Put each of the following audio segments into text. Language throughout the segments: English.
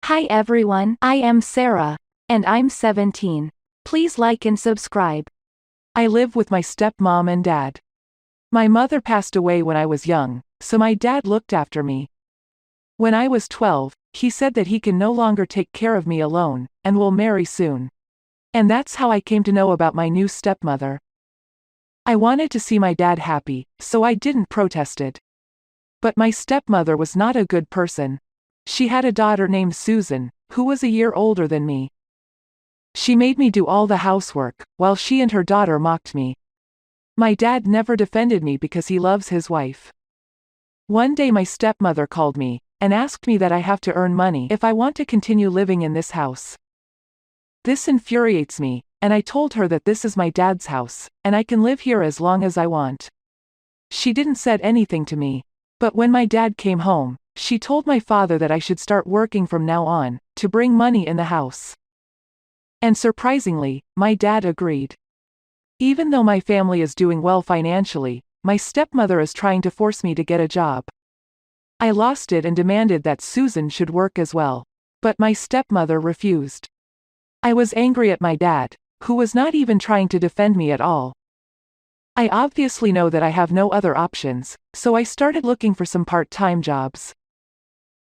Hi everyone, I am Sara. And I'm 17. Please like and subscribe. I live with my stepmom and dad. My mother passed away when I was young, so my dad looked after me. When I was 12, he said that he can no longer take care of me alone, and will marry soon. And that's how I came to know about my new stepmother. I wanted to see my dad happy, so I didn't protest it. But my stepmother was not a good person. She had a daughter named Susan, who was a year older than me. She made me do all the housework, while she and her daughter mocked me. My dad never defended me because he loves his wife. One day my stepmother called me, and asked me that I have to earn money if I want to continue living in this house. This infuriates me, and I told her that this is my dad's house, and I can live here as long as I want. She didn't said anything to me. But when my dad came home, she told my father that I should start working from now on, to bring money in the house. And surprisingly, my dad agreed. Even though my family is doing well financially, my stepmother is trying to force me to get a job. I lost it and demanded that Susan should work as well. But my stepmother refused. I was angry at my dad, who was not even trying to defend me at all. I obviously know that I have no other options, so I started looking for some part-time jobs.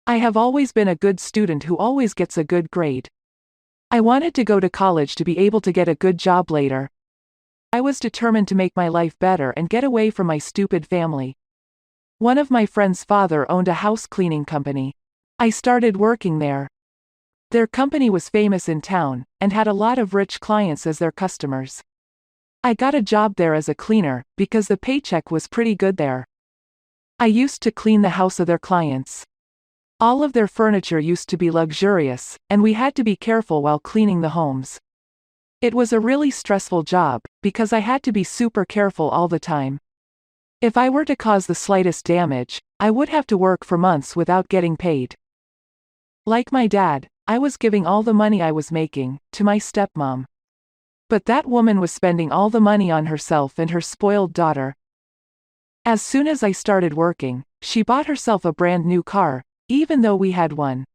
I have always been a good student who always gets a good grade. I wanted to go to college to be able to get a good job later. I was determined to make my life better and get away from my stupid family. One of my friend's father owned a house cleaning company. I started working there. Their company was famous in town, and had a lot of rich clients as their customers. I got a job there as a cleaner, because the paycheck was pretty good there. I used to clean the house of their clients. All of their furniture used to be luxurious, and we had to be careful while cleaning the homes. It was a really stressful job, because I had to be super careful all the time. If I were to cause the slightest damage, I would have to work for months without getting paid. Like my dad, I was giving all the money I was making to my stepmom. But that woman was spending all the money on herself and her spoiled daughter. As soon as I started working, she bought herself a brand new car, even though we had one.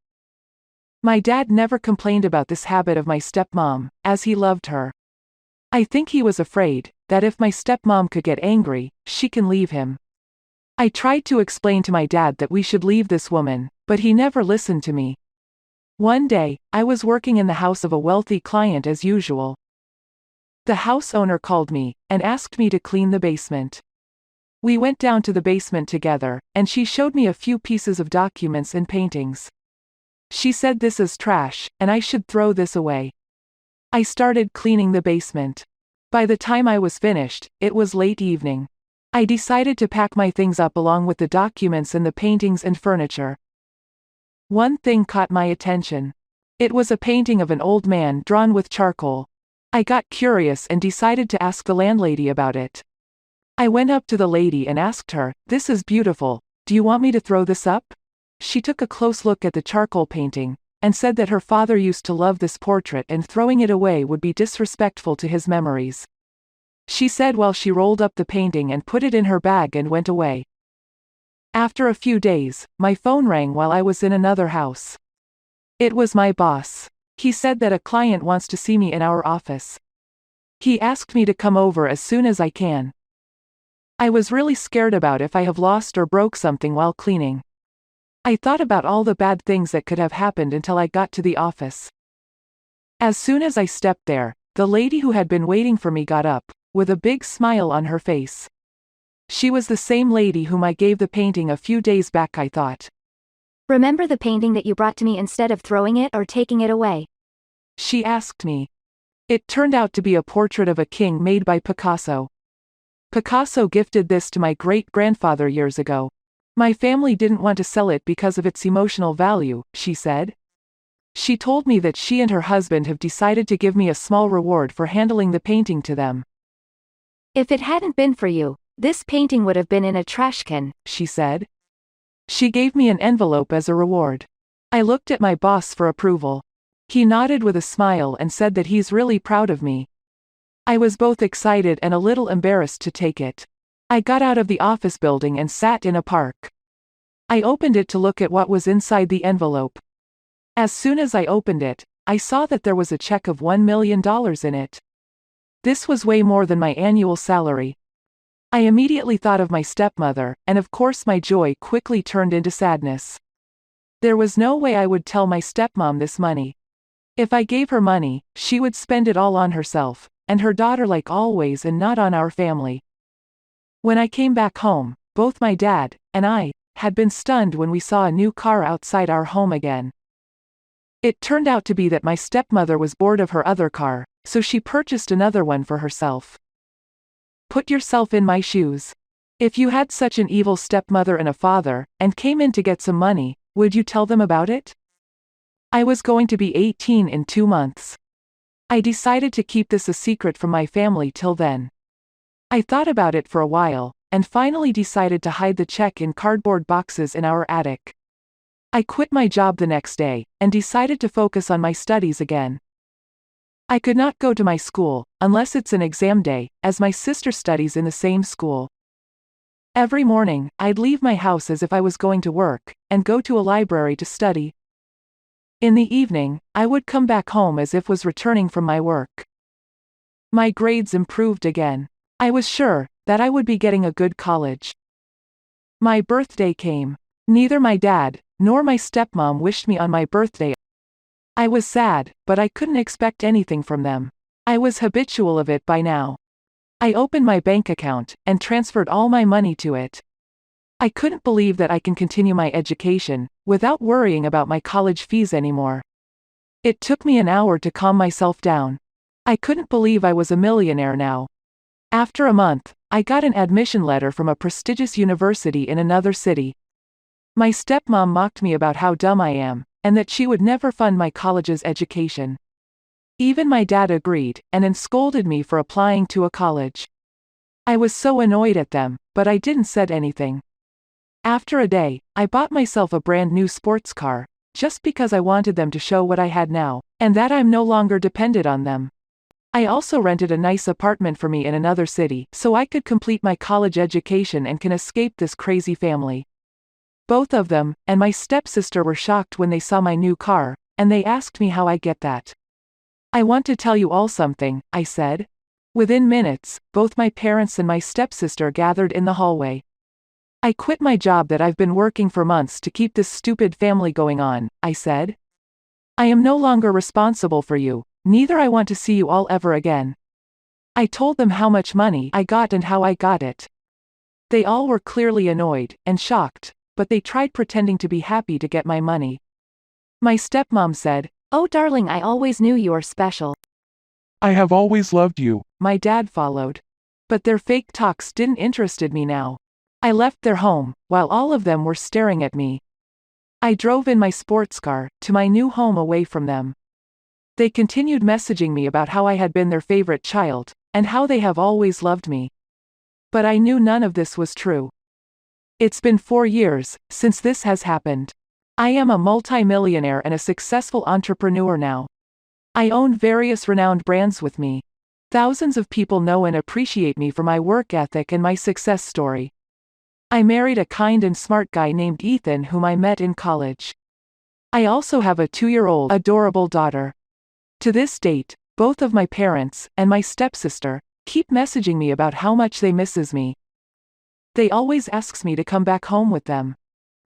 My dad never complained about this habit of my stepmom, as he loved her. I think he was afraid that if my stepmom could get angry, she can leave him. I tried to explain to my dad that we should leave this woman, but he never listened to me. One day, I was working in the house of a wealthy client as usual. The house owner called me, and asked me to clean the basement. We went down to the basement together, and she showed me a few pieces of documents and paintings. She said this is trash, and I should throw this away. I started cleaning the basement. By the time I was finished, it was late evening. I decided to pack my things up along with the documents and the paintings and furniture. One thing caught my attention. It was a painting of an old man drawn with charcoal. I got curious and decided to ask the landlady about it. I went up to the lady and asked her, "This is beautiful, do you want me to throw this up?" She took a close look at the charcoal painting, and said that her father used to love this portrait and throwing it away would be disrespectful to his memories. She said while she rolled up the painting and put it in her bag and went away. After a few days, my phone rang while I was in another house. It was my boss. He said that a client wants to see me in our office. He asked me to come over as soon as I can. I was really scared about if I have lost or broke something while cleaning. I thought about all the bad things that could have happened until I got to the office. As soon as I stepped there, the lady who had been waiting for me got up, with a big smile on her face. She was the same lady whom I gave the painting a few days back, I thought. Remember the painting that you brought to me instead of throwing it or taking it away? She asked me. It turned out to be a portrait of a king made by Picasso. Picasso gifted this to my great-grandfather years ago. My family didn't want to sell it because of its emotional value, she said. She told me that she and her husband have decided to give me a small reward for handling the painting to them. If it hadn't been for you, this painting would have been in a trash can, she said. She gave me an envelope as a reward. I looked at my boss for approval. He nodded with a smile and said that he's really proud of me. I was both excited and a little embarrassed to take it. I got out of the office building and sat in a park. I opened it to look at what was inside the envelope. As soon as I opened it, I saw that there was a check of $1 million in it. This was way more than my annual salary. I immediately thought of my stepmother, and of course my joy quickly turned into sadness. There was no way I would tell my stepmom this money. If I gave her money, she would spend it all on herself, and her daughter like always, and not on our family. When I came back home, both my dad and I had been stunned when we saw a new car outside our home again. It turned out to be that my stepmother was bored of her other car, so she purchased another one for herself. Put yourself in my shoes. If you had such an evil stepmother and a father, and came in to get some money, would you tell them about it? I was going to be 18 in 2 months. I decided to keep this a secret from my family till then. I thought about it for a while, and finally decided to hide the check in cardboard boxes in our attic. I quit my job the next day, and decided to focus on my studies again. I could not go to my school, unless it's an exam day, as my sister studies in the same school. Every morning, I'd leave my house as if I was going to work, and go to a library to study. In the evening, I would come back home as if was returning from my work. My grades improved again. I was sure that I would be getting a good college. My birthday came. Neither my dad nor my stepmom wished me on my birthday. I was sad, but I couldn't expect anything from them. I was habitual of it by now. I opened my bank account and transferred all my money to it. I couldn't believe that I can continue my education without worrying about my college fees anymore. It took me an hour to calm myself down. I couldn't believe I was a millionaire now. After a month, I got an admission letter from a prestigious university in another city. My stepmom mocked me about how dumb I am, and that she would never fund my college's education. Even my dad agreed, and then scolded me for applying to a college. I was so annoyed at them, but I didn't say anything. After a day, I bought myself a brand new sports car, just because I wanted them to show what I had now, and that I'm no longer dependent on them. I also rented a nice apartment for me in another city, so I could complete my college education and can escape this crazy family. Both of them, and my stepsister, were shocked when they saw my new car, and they asked me how I get that. I want to tell you all something, I said. Within minutes, both my parents and my stepsister gathered in the hallway. I quit my job that I've been working for months to keep this stupid family going on, I said. I am no longer responsible for you, neither I want to see you all ever again. I told them how much money I got and how I got it. They all were clearly annoyed and shocked, but they tried pretending to be happy to get my money. My stepmom said, "Oh darling, I always knew you were special." I have always loved you. My dad followed. But their fake talks didn't interested me now. I left their home, while all of them were staring at me. I drove in my sports car to my new home away from them. They continued messaging me about how I had been their favorite child, and how they have always loved me. But I knew none of this was true. It's been 4 years since this has happened. I am a multi-millionaire and a successful entrepreneur now. I own various renowned brands with me. Thousands of people know and appreciate me for my work ethic and my success story. I married a kind and smart guy named Ethan whom I met in college. I also have a 2-year-old adorable daughter. To this date, both of my parents and my stepsister keep messaging me about how much they misses me. They always asks me to come back home with them.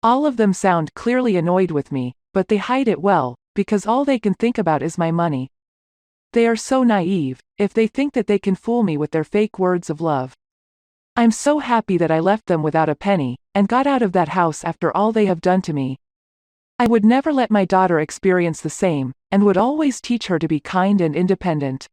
All of them sound clearly annoyed with me, but they hide it well, because all they can think about is my money. They are so naive, if they think that they can fool me with their fake words of love. I'm so happy that I left them without a penny, and got out of that house after all they have done to me. I would never let my daughter experience the same, and would always teach her to be kind and independent.